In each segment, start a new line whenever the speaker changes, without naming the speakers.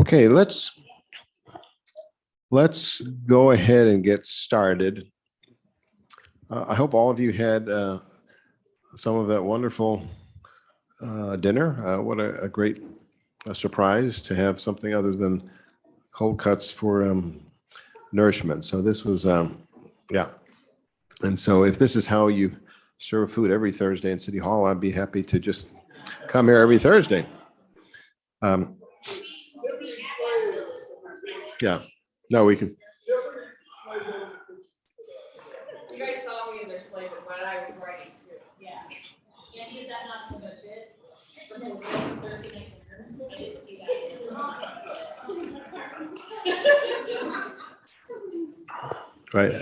Okay, let's go ahead and get started. I hope all of you had some of that wonderful dinner. What a great surprise to have something other than cold cuts for nourishment. So this was, yeah. And so if this is how you serve food every Thursday in City Hall, I'd be happy to just come here every Thursday. Yeah, no, we can.
You guys saw me in their slate when I was writing too.
Yeah. And is that not the budget? Thursday night dinners? I didn't see that.
Right.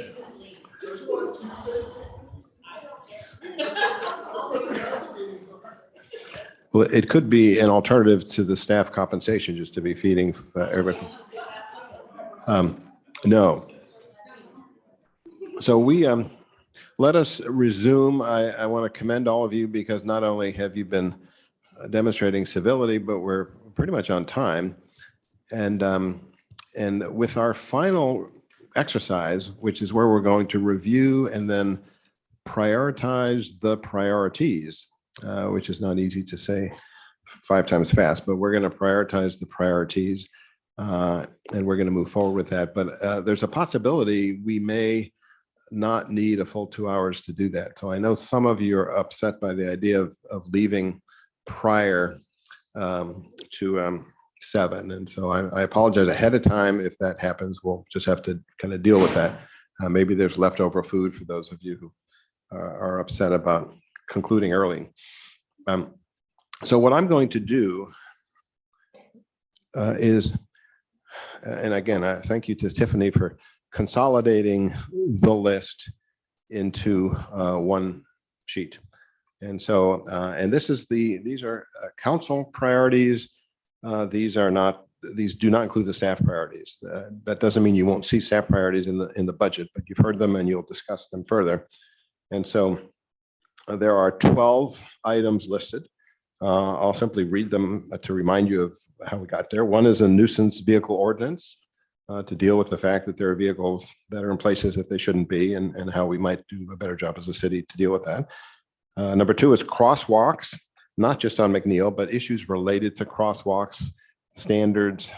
Well, it could be an alternative to the staff compensation, just to be feeding everybody. No. So we let us resume. I want to commend all of you because not only have you been demonstrating civility, but we're pretty much on time. And with our final exercise, which is where we're going to review and then prioritize the priorities, which is not easy to say 5 times fast, but we're going to prioritize the priorities and we're going to move forward with that. But there's a possibility we may not need a full 2 hours to do that. So I know some of you are upset by the idea of leaving prior to 7. And so I apologize ahead of time if that happens. We'll just have to kind of deal with that. Maybe there's leftover food for those of you who are upset about concluding early. So what I'm going to do is, and again, I thank you to Tiffany for consolidating the list into one sheet. And so, and these are council priorities. These do not include the staff priorities. That doesn't mean you won't see staff priorities in the budget, but you've heard them and you'll discuss them further. And so there are 12 items listed. I'll simply read them to remind you of how we got there. One is a nuisance vehicle ordinance to deal with the fact that there are vehicles that are in places that they shouldn't be and how we might do a better job as a city to deal with that. Number 2 is crosswalks, not just on McNeil, but issues related to crosswalks, standards,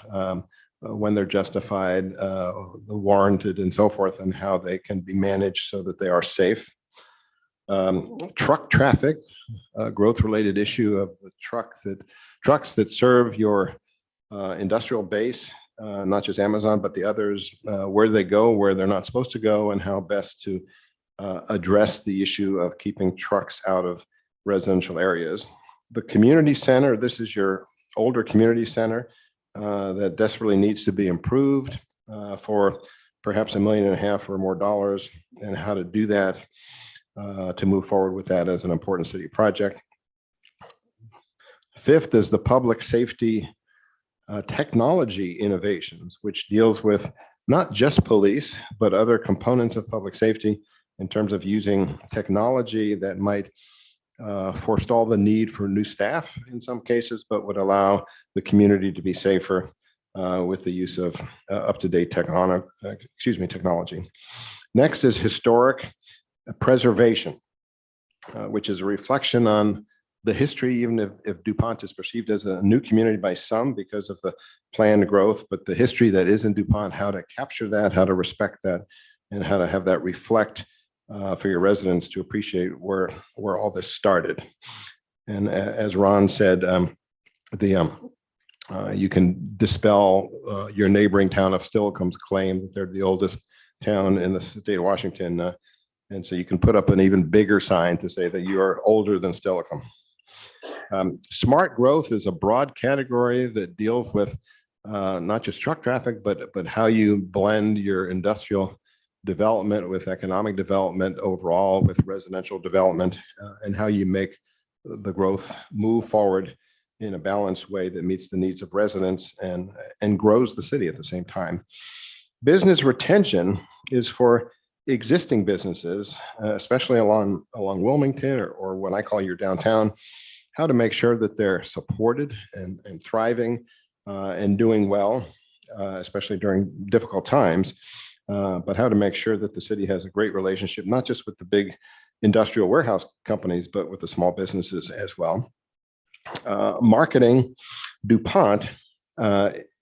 when they're justified, warranted, and so forth, and how they can be managed so that they are safe. Truck traffic, growth-related issue of the trucks that serve your industrial base, not just Amazon, but the others, where they go, where they're not supposed to go, and how best to address the issue of keeping trucks out of residential areas. The community center, this is your older community center that desperately needs to be improved for perhaps $1.5 million or more dollars, and how to do that to move forward with that as an important city project. 5th is the public safety technology innovations, which deals with not just police, but other components of public safety in terms of using technology that might forestall the need for new staff in some cases, but would allow the community to be safer with the use of up-to-date technology. Next is historic preservation, which is a reflection on the history, even if DuPont is perceived as a new community by some because of the planned growth, but the history that is in DuPont, how to capture that, how to respect that, and how to have that reflect for your residents to appreciate where all this started. And as Ron said, you can dispel your neighboring town of Steilacoom's claim that they're the oldest town in the state of Washington. And so you can put up an even bigger sign to say that you are older than Steilacoom. Smart growth is a broad category that deals with not just truck traffic, but how you blend your industrial development with economic development overall, with residential development, and how you make the growth move forward in a balanced way that meets the needs of residents and grows the city at the same time. Business retention is for existing businesses, especially along Wilmington or what I call your downtown, how to make sure that they're supported and thriving and doing well, especially during difficult times, but how to make sure that the city has a great relationship, not just with the big industrial warehouse companies, but with the small businesses as well. Marketing DuPont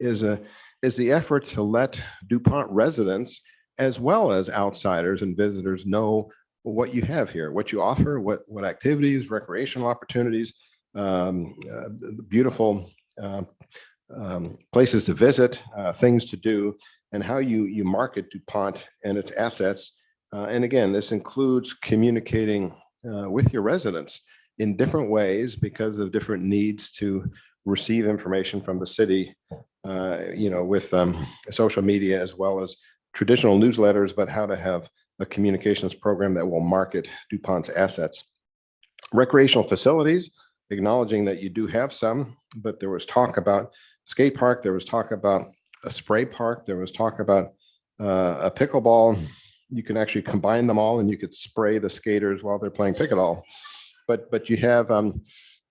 is the effort to let DuPont residents as well as outsiders and visitors know what you have here, what you offer, what activities, recreational opportunities, beautiful places to visit, things to do, and how you market DuPont and its assets. And again, this includes communicating with your residents in different ways because of different needs to receive information from the city, with social media as well as traditional newsletters, but how to have a communications program that will market DuPont's assets. Recreational facilities, acknowledging that you do have some, but there was talk about skate park, there was talk about a spray park, there was talk about a pickleball. You can actually combine them all and you could spray the skaters while they're playing pickleball. But you have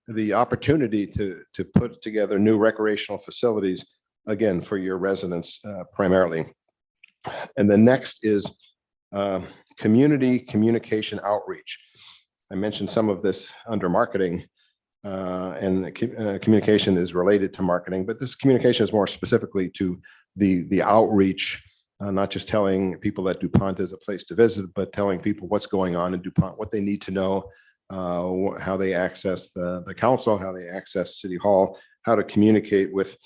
the opportunity to put together new recreational facilities, again, for your residents primarily. And the next is community communication outreach. I mentioned some of this under marketing, and communication is related to marketing, but this communication is more specifically to the outreach, not just telling people that DuPont is a place to visit, but telling people what's going on in DuPont, what they need to know, how they access the council, how they access City Hall, how to communicate with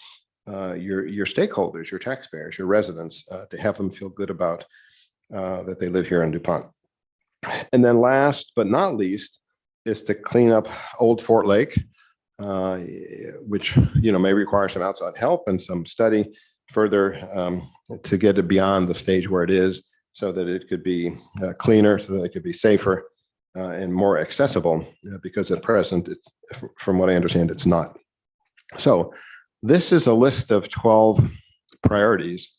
your stakeholders, your taxpayers, your residents, to have them feel good about that they live here in DuPont. And then last but not least is to clean up Old Fort Lake, which may require some outside help and some study further to get it beyond the stage where it is, so that it could be cleaner, so that it could be safer and more accessible, because at present, from what I understand, it's not. So this is a list of 12 priorities.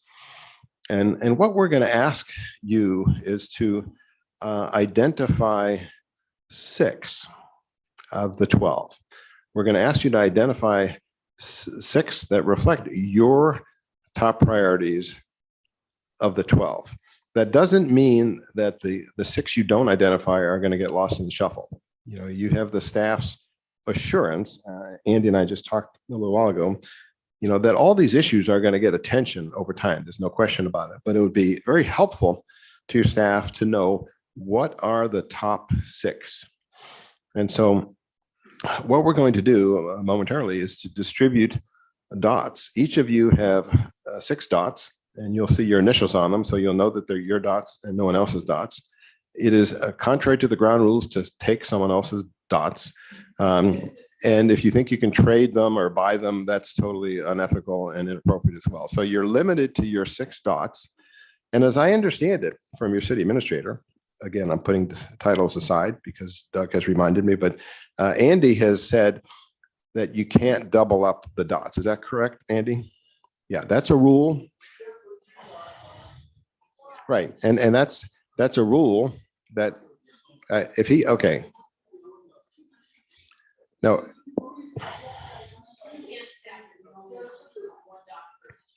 And what we're going to ask you is to identify 6 of the 12. We're going to ask you to identify 6 that reflect your top priorities of the 12. That doesn't mean that the 6 you don't identify are going to get lost in the shuffle. You have the staff's assurance, Andy and I just talked a little while ago, that all these issues are going to get attention over time. There's no question about it, but it would be very helpful to your staff to know what are the top 6. And so what we're going to do momentarily is to distribute dots. Each of you have 6 dots, and you'll see your initials on them, so you'll know that they're your dots and no one else's dots. It is contrary to the ground rules to take someone else's dots. And if you think you can trade them or buy them, that's totally unethical and inappropriate as well. So you're limited to your 6 dots. And as I understand it from your city administrator, again, I'm putting titles aside because Doug has reminded me, but Andy has said that you can't double up the dots. Is that correct, Andy? Yeah, that's a rule. Right. And that's a rule that okay. No.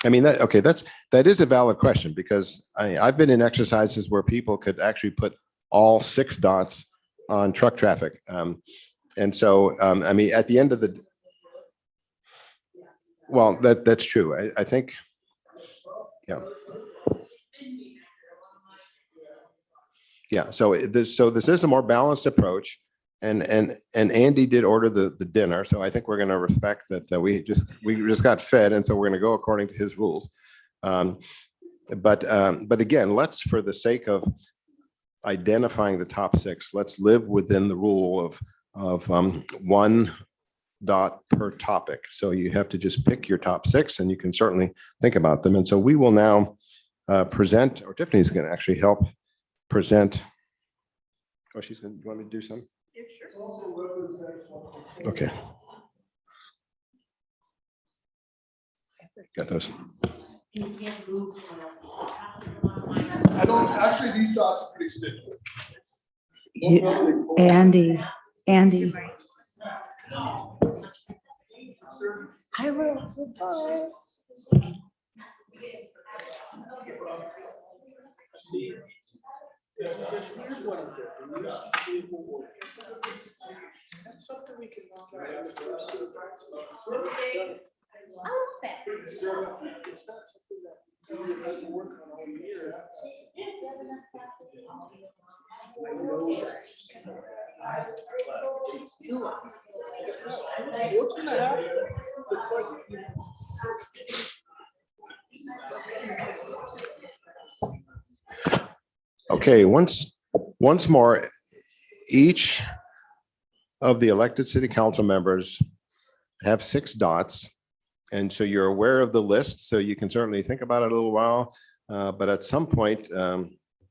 I mean, that is a valid question, because I've been in exercises where people could actually put all 6 dots on truck traffic. And so, I mean, at the end of the, well, that's true. I think, yeah. Yeah, so this is a more balanced approach, and Andy did order the dinner, so I think we're going to respect that we just got fed, and so we're going to go according to his rules. But again, let's, for the sake of identifying the top 6, let's live within the rule of 1 dot per topic. So you have to just pick your top 6, and you can certainly think about them. And so we will now present, or Tiffany's going to actually help present. Oh, she's going to, you want me to do some?
Yeah, sure.
Okay. Got those.
I don't actually. Actually, these dots are pretty sticky.
Andy. I will. It's all right.
See, there's weird one up there. The use of vehicle ordinance. That's something we can knock out in the first.
Oh, that.
It's not something that we have to work on all year. I know that. What's gonna happen? The question.
Okay, once more, each of the elected city council members have 6 dots. And so you're aware of the list, so you can certainly think about it a little while. But at some point,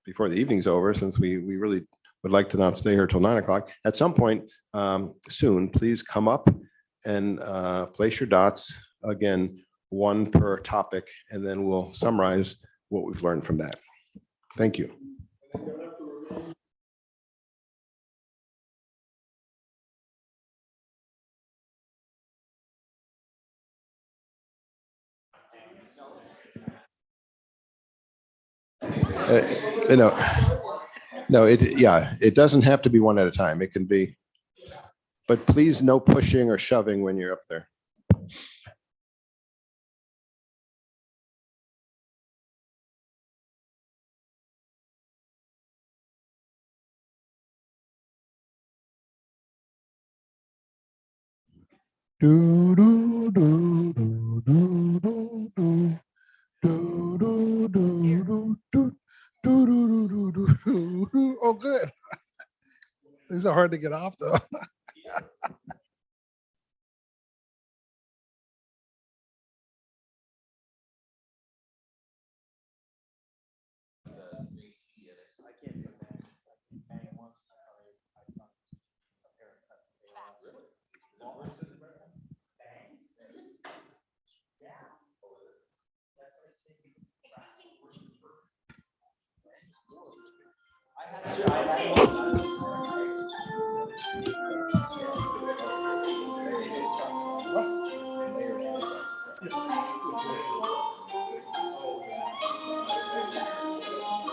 before the evening's over, since we really would like to not stay here till 9 o'clock, at some point soon, please come up and place your dots, again, 1 per topic, and then we'll summarize what we've learned from that. Thank you. No, it doesn't have to be one at a time. It can be, but please no pushing or shoving when you're up there. Do, do, do, do, do, do, do. Do, do, do, do, do. Do, do, do, do, do, do, do.
Oh, good. These are hard to get off though.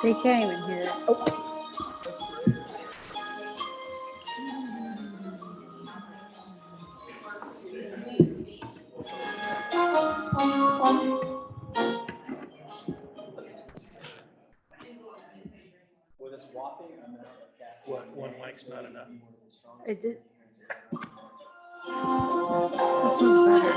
They can't even hear it. Oh.
One mic's not enough.
It did. This one's better.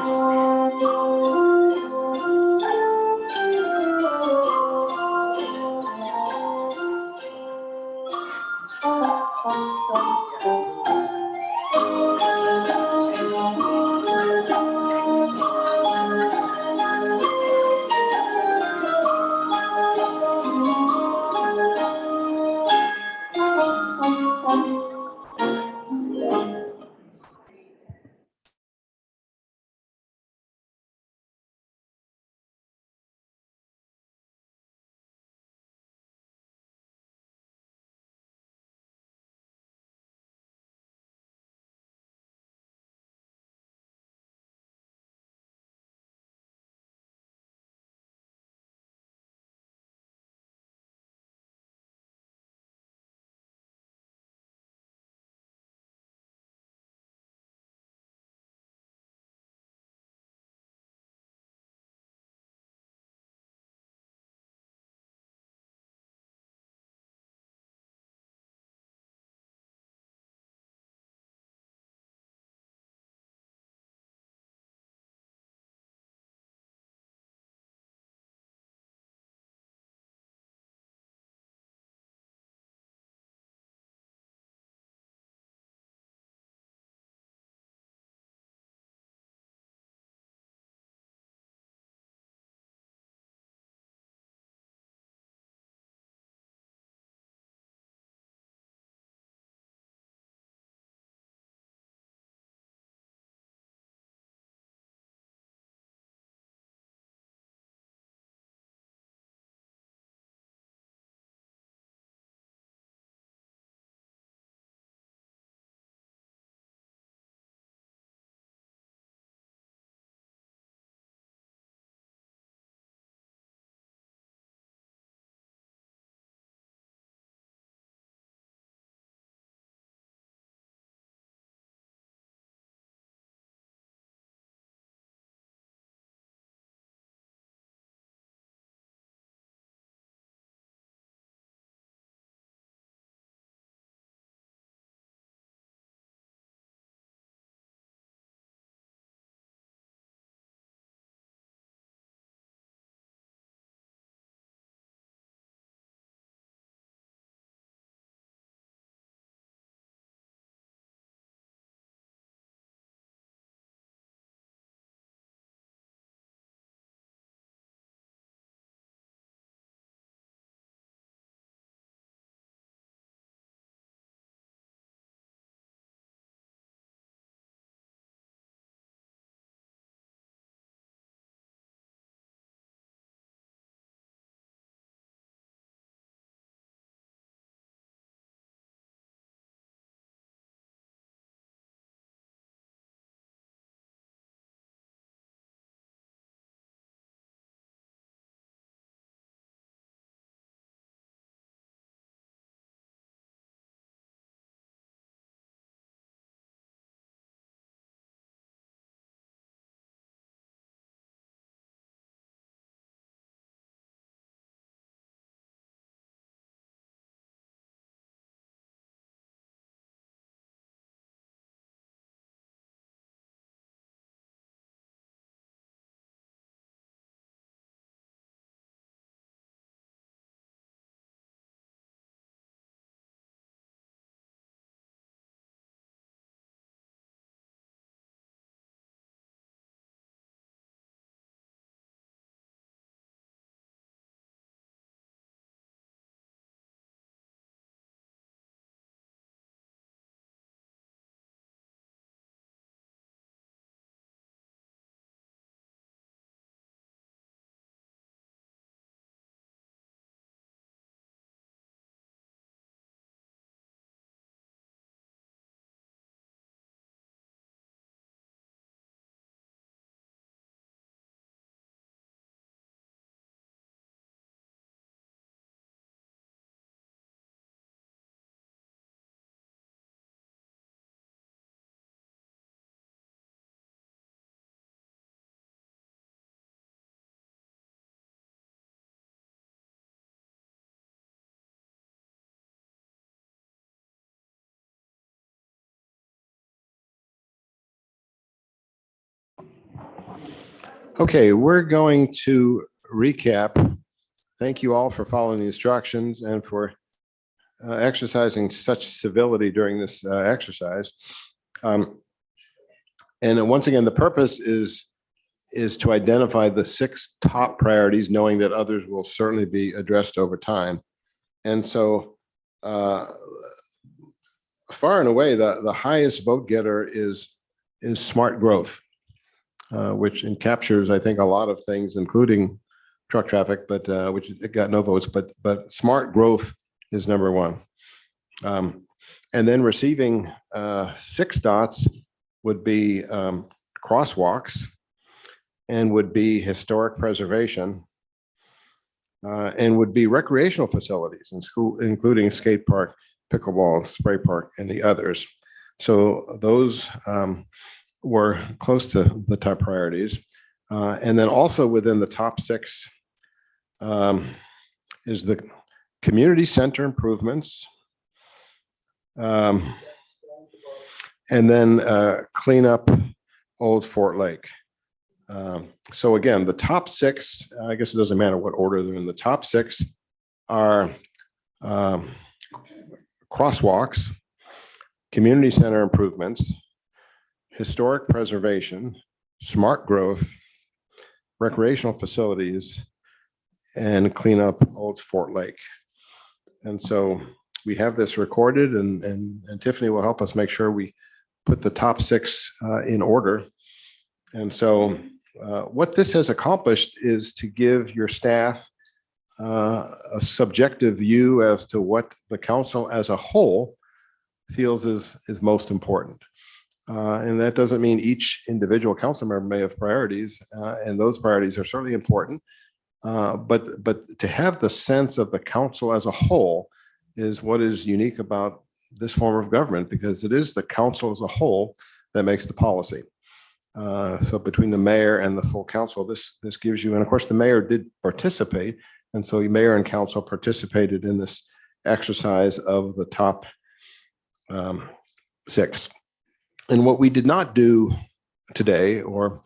Okay, we're going to recap. Thank you all for following the instructions and for exercising such civility during this exercise. And once again, the purpose is to identify the 6 top priorities, knowing that others will certainly be addressed over time. And so far and away, the highest vote getter is smart growth, which captures, I think, a lot of things, including truck traffic, but which it got no votes, but smart growth is number 1. And then receiving 6 dots would be crosswalks, and would be historic preservation, and would be recreational facilities in school, including skate park, pickleball, spray park, and the others. So those were close to the top priorities. And then also within the top 6 is the community center improvements, and then clean up Old Fort Lake. So again, the top 6, I guess it doesn't matter what order they're in. The top 6 are crosswalks, community center improvements, historic preservation, smart growth, recreational facilities, and clean up Old Fort Lake. And so we have this recorded, and Tiffany will help us make sure we put the top 6 in order. And so what this has accomplished is to give your staff a subjective view as to what the council as a whole feels is most important. And that doesn't mean each individual council member may have priorities, and those priorities are certainly important. But to have the sense of the council as a whole is what is unique about this form of government, because it is the council as a whole that makes the policy. So between the mayor and the full council, this gives you, and of course the mayor did participate, and so the mayor and council participated in this exercise of the top 6. And what we did not do today or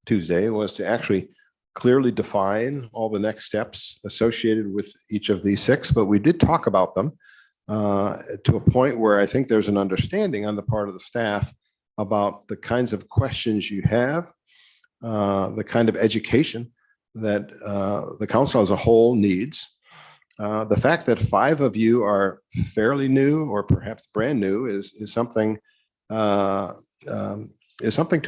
Tuesday was to actually clearly define all the next steps associated with each of these 6, but we did talk about them to a point where I think there's an understanding on the part of the staff about the kinds of questions you have, the kind of education that the council as a whole needs. The fact that 5 of you are fairly new or perhaps brand new is something to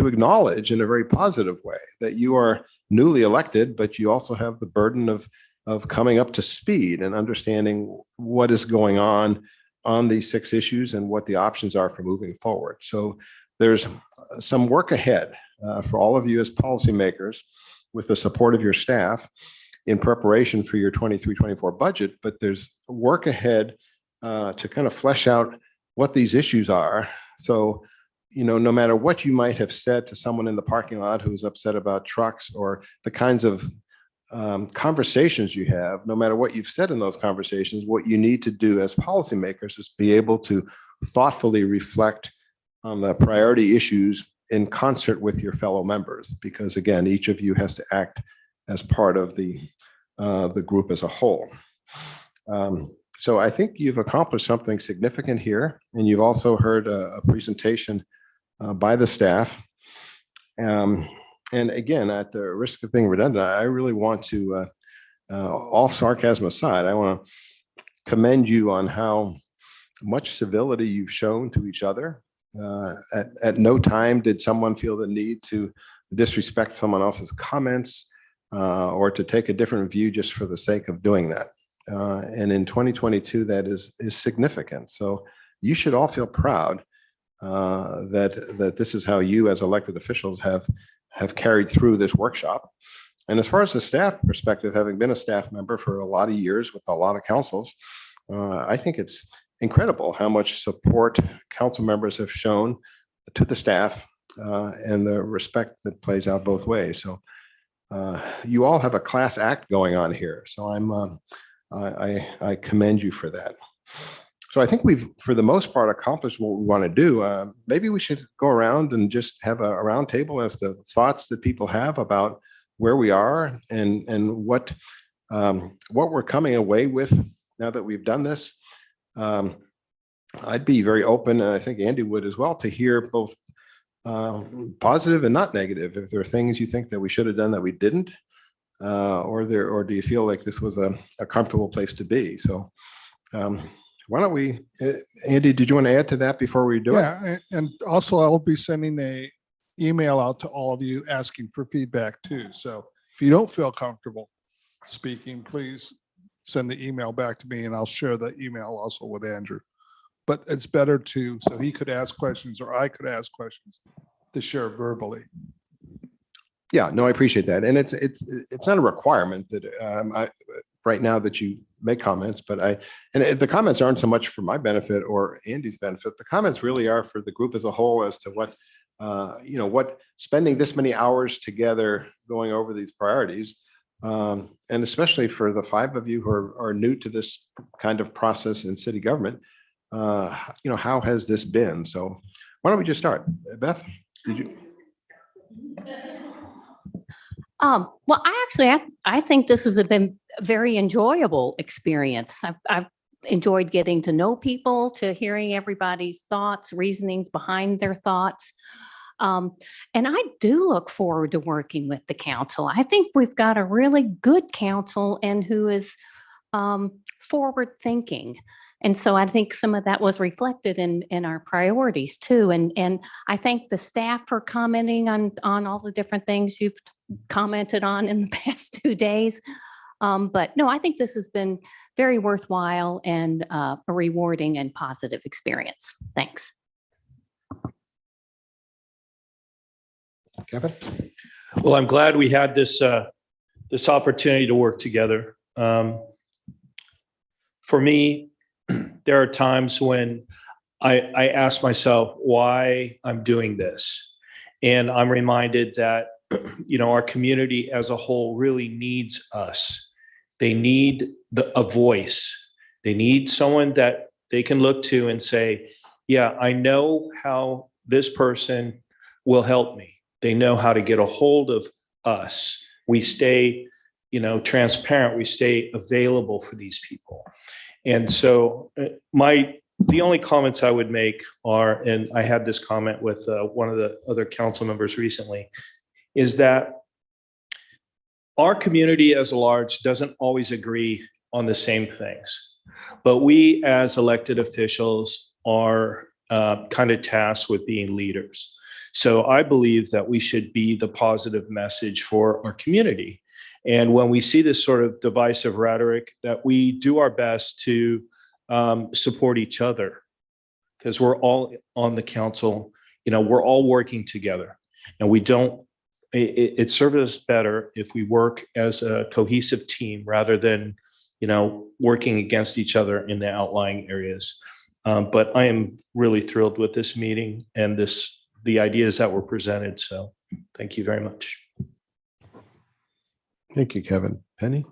acknowledge in a very positive way, that you are newly elected, but you also have the burden of coming up to speed and understanding what is going on these 6 issues and what the options are for moving forward. So there's some work ahead for all of you as policymakers with the support of your staff in preparation for your 23-24 budget, but there's work ahead to kind of flesh out what these issues are. So, no matter what you might have said to someone in the parking lot who's upset about trucks, or the kinds of conversations you have, no matter what you've said in those conversations, what you need to do as policymakers is be able to thoughtfully reflect on the priority issues in concert with your fellow members, because again, each of you has to act as part of the group as a whole. So I think you've accomplished something significant here, and you've also heard a presentation by the staff. And again, at the risk of being redundant, I really want to, all sarcasm aside, I want to commend you on how much civility you've shown to each other. At no time did someone feel the need to disrespect someone else's comments or to take a different view just for the sake of doing that. And in 2022, that is significant. So you should all feel proud that this is how you as elected officials have carried through this workshop. And as far as the staff perspective, having been a staff member for a lot of years with a lot of councils, I think it's incredible how much support council members have shown to the staff and the respect that plays out both ways. So you all have a class act going on here. So I commend you for that. So I think we've, for the most part, accomplished what we want to do. Maybe we should go around and just have a round table as to thoughts that people have about where we are and what we're coming away with now that we've done this. I'd be very open, and I think Andy would as well, to hear both positive and not negative. If there are things you think that we should have done that we didn't, or do you feel like this was a comfortable place to be? So why don't we, Andy, did you want to add to that before we do it?
Yeah, and also I'll be sending a email out to all of you asking for feedback too. So if you don't feel comfortable speaking, please send the email back to me and I'll share the email also with Andrew. But it's better to, so he could ask questions or I could ask questions, to share verbally.
Yeah, no, I appreciate that. And it's not a requirement that right now that you make comments, but the comments aren't so much for my benefit or Andy's benefit. The comments really are for the group as a whole as to what, what spending this many hours together going over these priorities, and especially for the 5 of you who are new to this kind of process in city government, how has this been? So why don't we just start? Beth, did you?
Well, I think this has been a very enjoyable experience. I've enjoyed getting to know people, to hearing everybody's thoughts, reasonings behind their thoughts. And I do look forward to working with the council. I think we've got a really good council and who is forward thinking. And so I think some of that was reflected in our priorities too. And I thank the staff for commenting on all the different things you've commented on in the past 2 days. But no, I think this has been very worthwhile and a rewarding and positive experience. Thanks.
Kevin?
Well, I'm glad we had this opportunity to work together. For me, there are times when I ask myself why I'm doing this. And I'm reminded that, our community as a whole really needs us. They need a voice. They need someone that they can look to and say, yeah, I know how this person will help me. They know how to get a hold of us. We stay, transparent. We stay available for these people. And so the only comments I would make are, and I had this comment with one of the other council members recently, is that our community as a large doesn't always agree on the same things, but we as elected officials are kind of tasked with being leaders. So I believe that we should be the positive message for our community. And when we see this sort of divisive rhetoric, that we do our best to support each other, because we're all on the council, we're all working together, and we don't, it serves us better if we work as a cohesive team rather than, working against each other in the outlying areas. But I am really thrilled with this meeting and the ideas that were presented. So thank you very much.
Thank you, Kevin. Penny?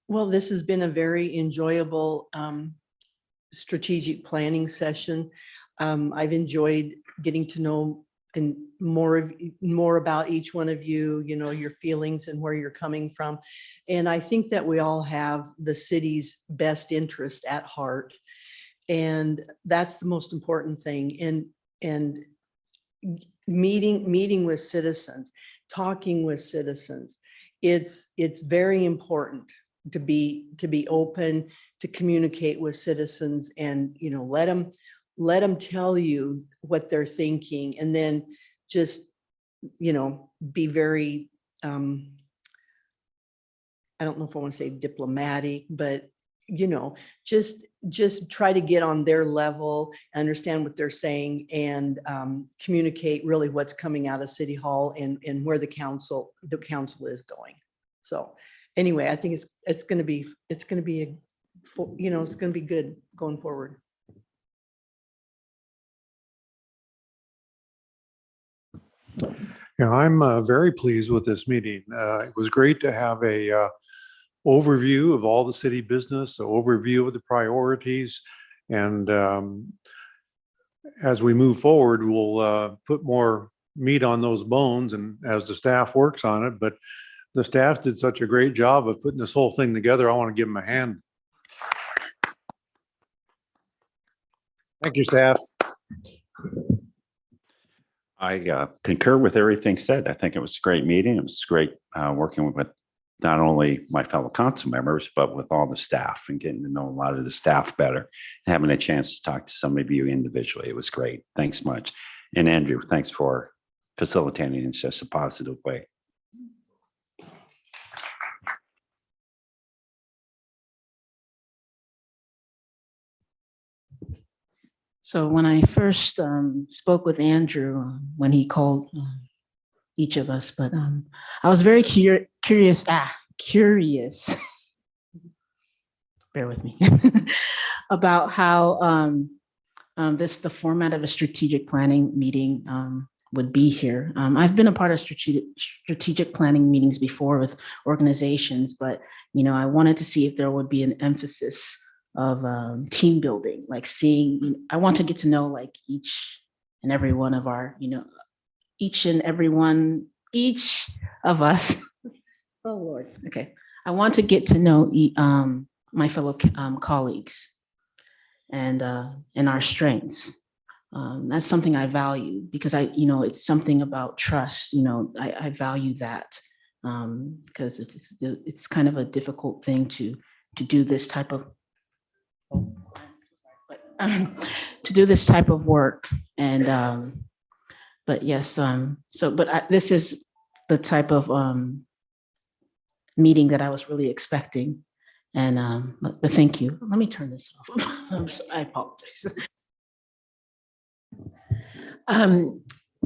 Well, this has been a very enjoyable strategic planning session. I've enjoyed getting to know and more about each one of you, your feelings and where you're coming from. And I think that we all have the city's best interest at heart. And that's the most important thing. And meeting with citizens, talking with citizens, it's very important to be open, to communicate with citizens, and let them tell you what they're thinking, and then just be very I don't know if I want to say diplomatic, but just try to get on their level, understand what they're saying, and communicate really what's coming out of City Hall and where the council is going. So anyway, I think it's going to be good going forward.
Yeah, I'm very pleased with this meeting. It was great to have a overview of all the city business, the overview of the priorities, and as we move forward, we'll put more meat on those bones and as the staff works on it, but the staff did such a great job of putting this whole thing together. I want to give them a hand. Thank you, staff.
I concur with everything said. I think it was a great meeting. It was great working with not only my fellow council members, but with all the staff and getting to know a lot of the staff better and having a chance to talk to some of you individually. It was great. Thanks much. And Andrew, thanks for facilitating in such a positive way.
So when I first spoke with Andrew, when he called each of us, but I was very curious, bear with me, about how the format of a strategic planning meeting would be here. I've been a part of strategic planning meetings before with organizations, but I wanted to see if there would be an emphasis of team building, like I want to get to know like each and every one of our, each of us. Oh Lord, okay. I want to get to know my fellow colleagues and our strengths. That's something I value because it's something about trust. I value that because it's kind of a difficult thing to do this type of work. And but yes, this is the type of meeting that I was really expecting. And but thank you. Let me turn this off. I apologize.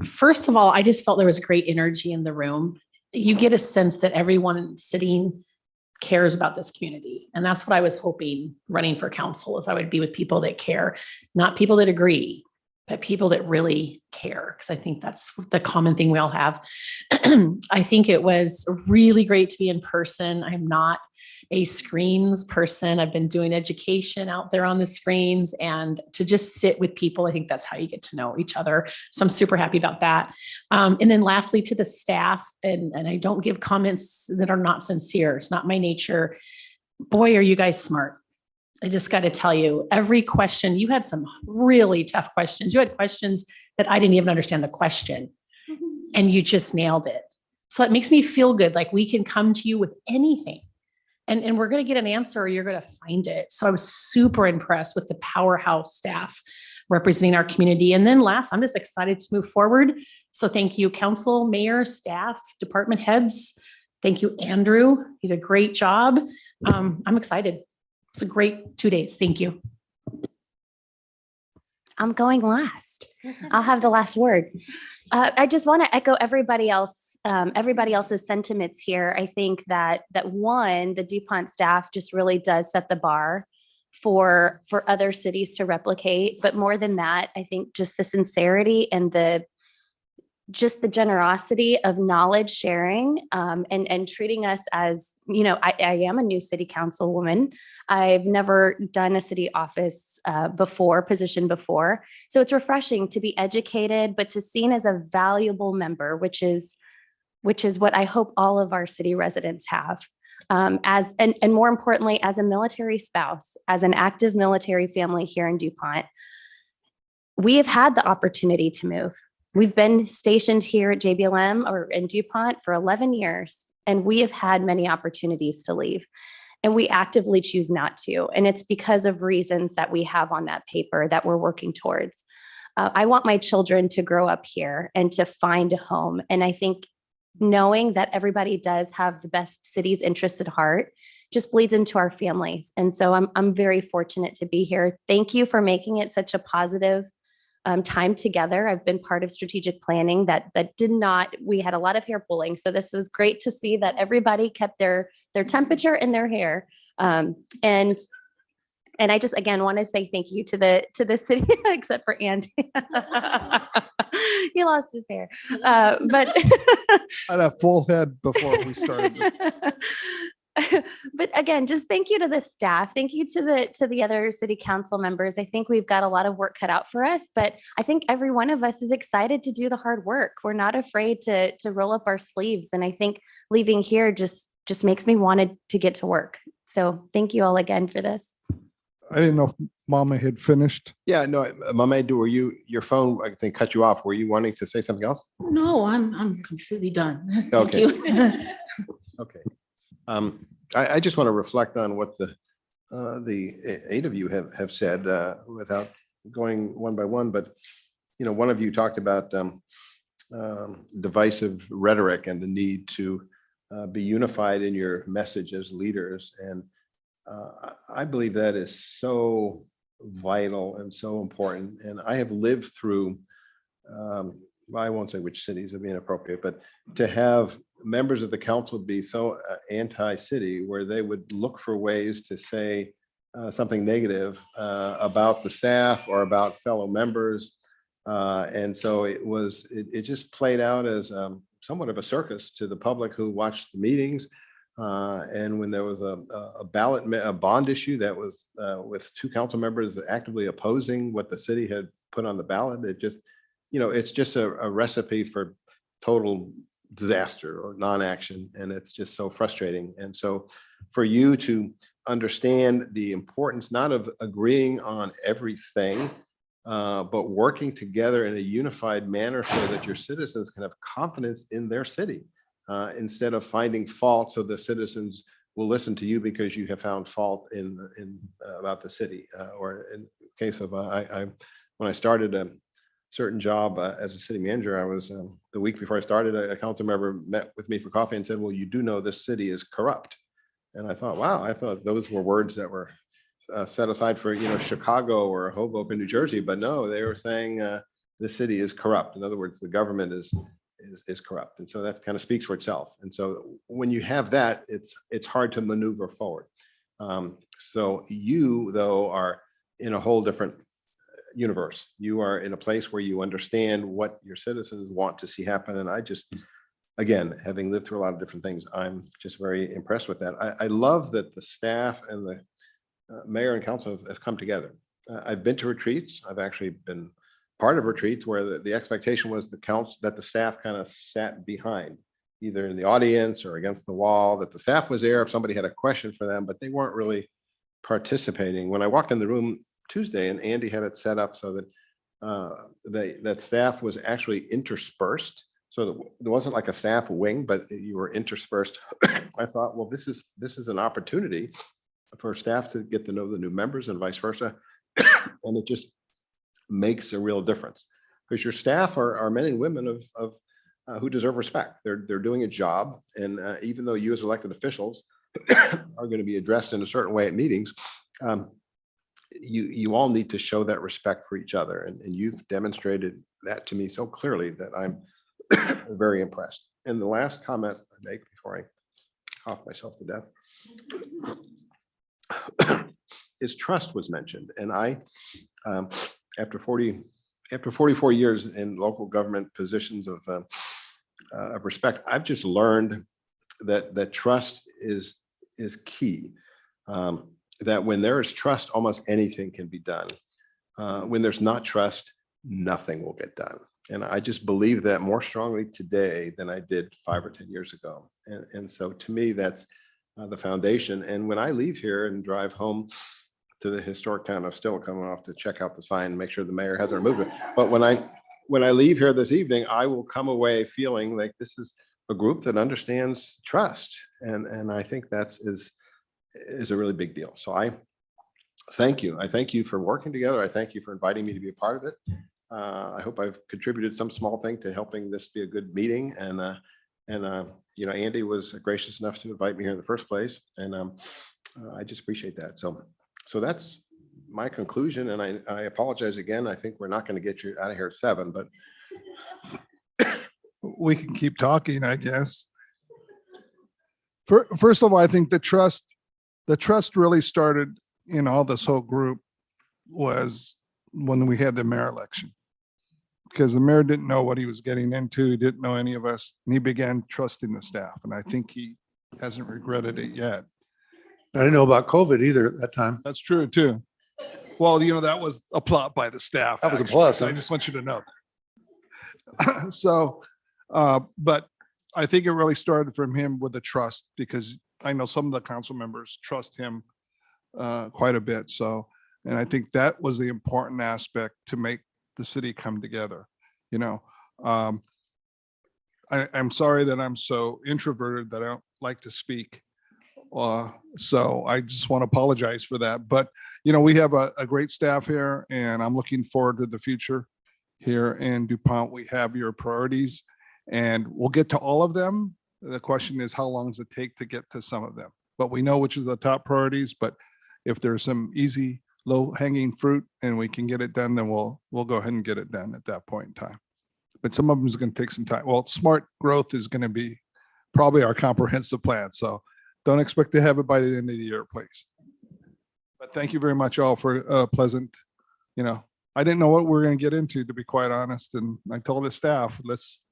First of all, I just felt there was great energy in the room. You get a sense that everyone sitting cares about this community. And that's what I was hoping running for council is I would be with people that care, not people that agree, but people that really care. Because I think that's the common thing we all have. I think it was really great to be in person. I'm not a screens person. I've been doing education out there on the screens, and to just sit with people, I think that's how you get to know each other. So I'm super happy about that. And then lastly, to the staff, and I don't give comments that are not sincere. It's not my nature. Boy, are you guys smart. I just got to tell you, every question, you had some really tough questions. You had questions that I didn't even understand the question, and you just nailed it. So it makes me feel good. Like we can come to you with anything. And we're going to get an answer or you're going to find it. So I was super impressed with the powerhouse staff representing our community. And then last, I'm just excited to move forward. So thank you, council, mayor, staff, department heads. Thank you, Andrew. You did a great job. I'm excited. It's a great 2 days. Thank you.
I'm going last. I'll have the last word. I just want to echo everybody else's sentiments here. I think that one, the DuPont staff just really does set the bar for other cities to replicate. But more than that, I think just the sincerity and the generosity of knowledge sharing and treating us as, I am a new city councilwoman. I've never done a city office position before. So it's refreshing to be educated, but to seen as a valuable member, which is what I hope all of our city residents have. And more importantly, as a military spouse, as an active military family here in DuPont, we have had the opportunity to move. We've been stationed here at JBLM or in DuPont for 11 years, and we have had many opportunities to leave, and we actively choose not to. And it's because of reasons that we have on that paper that we're working towards. I want my children to grow up here and to find a home. And I think knowing that everybody does have the best city's interest at heart just bleeds into our families. And so I'm very fortunate to be here. Thank you for making it such a positive time together. I've been part of strategic planning we had a lot of hair pulling. So this was great to see that everybody kept their temperature in their hair. And I just, again, want to say thank you to the city, except for Andy. He lost his hair. But
I had a full head before we started this.
But again, just thank you to the staff. Thank you to the other city council members. I think we've got a lot of work cut out for us, but I think every one of us is excited to do the hard work. We're not afraid to roll up our sleeves. And I think leaving here just makes me wanted to get to work. So thank you all again for this.
I didn't know if Mama had finished.
Yeah, no, Mamadou, were you, your phone, I think, cut you off. Were you wanting to say something else?
No, I'm completely done. Thank
Okay.
you.
Okay. I just want to reflect on what the eight of you have said without going one by one, but one of you talked about divisive rhetoric and the need to be unified in your message as leaders. And I believe that is so vital and so important. And I have lived through, I won't say which cities would be inappropriate, but to have members of the council be so anti-city where they would look for ways to say something negative about the staff or about fellow members. And so it just played out as somewhat of a circus to the public who watched the meetings. And when there was a bond issue that was with two council members actively opposing what the city had put on the ballot, it just, it's just a recipe for total disaster or non-action. And it's just so frustrating. And so for you to understand the importance, not of agreeing on everything, but working together in a unified manner so that your citizens can have confidence in their city, instead of finding fault, so the citizens will listen to you because you have found fault in about the city. Or in case of when I started a certain job as a city manager, I was the week before I started, a council member met with me for coffee and said, "Well, you do know this city is corrupt." And I thought, wow, I thought those were words that were set aside for Chicago or Hoboken, New Jersey, but no, they were saying the city is corrupt. In other words, the government is corrupt, and so that kind of speaks for itself. And so when you have that, it's hard to maneuver forward. So you, though, are in a whole different universe. You are in a place where you understand what your citizens want to see happen. And I just, again, having lived through a lot of different things, I'm just very impressed with that. I love that the staff and the mayor and council have come together. I've been to retreats. I've actually been part of retreats where the expectation was that the staff kind of sat behind, either in the audience or against the wall, that the staff was there if somebody had a question for them, but they weren't really participating. When I walked in the room Tuesday, and Andy had it set up so that that staff was actually interspersed, so that there wasn't like a staff wing, but you were interspersed. I thought, well, this is an opportunity for staff to get to know the new members and vice versa. And it just makes a real difference, because your staff are men and women of who deserve respect. They're doing a job, and even though you as elected officials are going to be addressed in a certain way at meetings, you all need to show that respect for each other, and you've demonstrated that to me so clearly that I'm very impressed. And the last comment I make before I cough myself to death is trust was mentioned, and I after 44 years in local government positions of respect, I've just learned that trust is key. That when there is trust, almost anything can be done. When there's not trust, nothing will get done. And I just believe that more strongly today than I did 5 or 10 years ago. And so to me, that's the foundation. And when I leave here and drive home to the historic town of Stillwater, coming off to check out the sign and make sure the mayor hasn't removed it. But when I leave here this evening, I will come away feeling like this is a group that understands trust. And I think is a really big deal. So I thank you. I thank you for working together. I thank you for inviting me to be a part of it. I hope I've contributed some small thing to helping this be a good meeting. And Andy was gracious enough to invite me here in the first place. And I just appreciate that. So that's my conclusion. And I apologize again. I think we're not going to get you out of here at 7, but
We can keep talking, I guess. First of all, I think the trust really started in all this whole group was when we had the mayor election, because the mayor didn't know what he was getting into. He didn't know any of us, and he began trusting the staff. And I think he hasn't regretted it yet.
I didn't know about COVID either at that time.
That's true too. Well, you know, that was a plot by the staff.
That was a
actually,
plus,
so I
huh?
just want you to know. So, but I think it really started from him with the trust, because I know some of the council members trust him quite a bit. So, and I think that was the important aspect to make the city come together, you know. I'm sorry that I'm so introverted that I don't like to speak. So I just want to apologize for that. But, you know, we have a great staff here, and I'm looking forward to the future here in DuPont. We have your priorities, and we'll get to all of them. The question is, how long does it take to get to some of them? But we know which is the top priorities, but if there's some easy, low hanging fruit and we can get it done, then we'll go ahead and get it done at that point in time. But some of them is going to take some time. Well, smart growth is going to be probably our comprehensive plan. So don't expect to have it by the end of the year, please. But thank you very much all for a pleasant, you know, I didn't know what we were going to get into, to be quite honest. And I told the staff,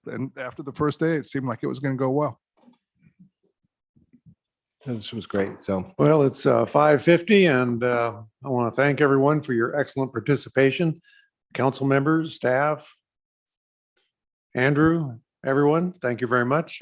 and after the first day, it seemed like it was going to go well.
This was great. So
Well, it's 5:50 and I want to thank everyone for your excellent participation. Council members, staff, Andrew, everyone, thank you very much.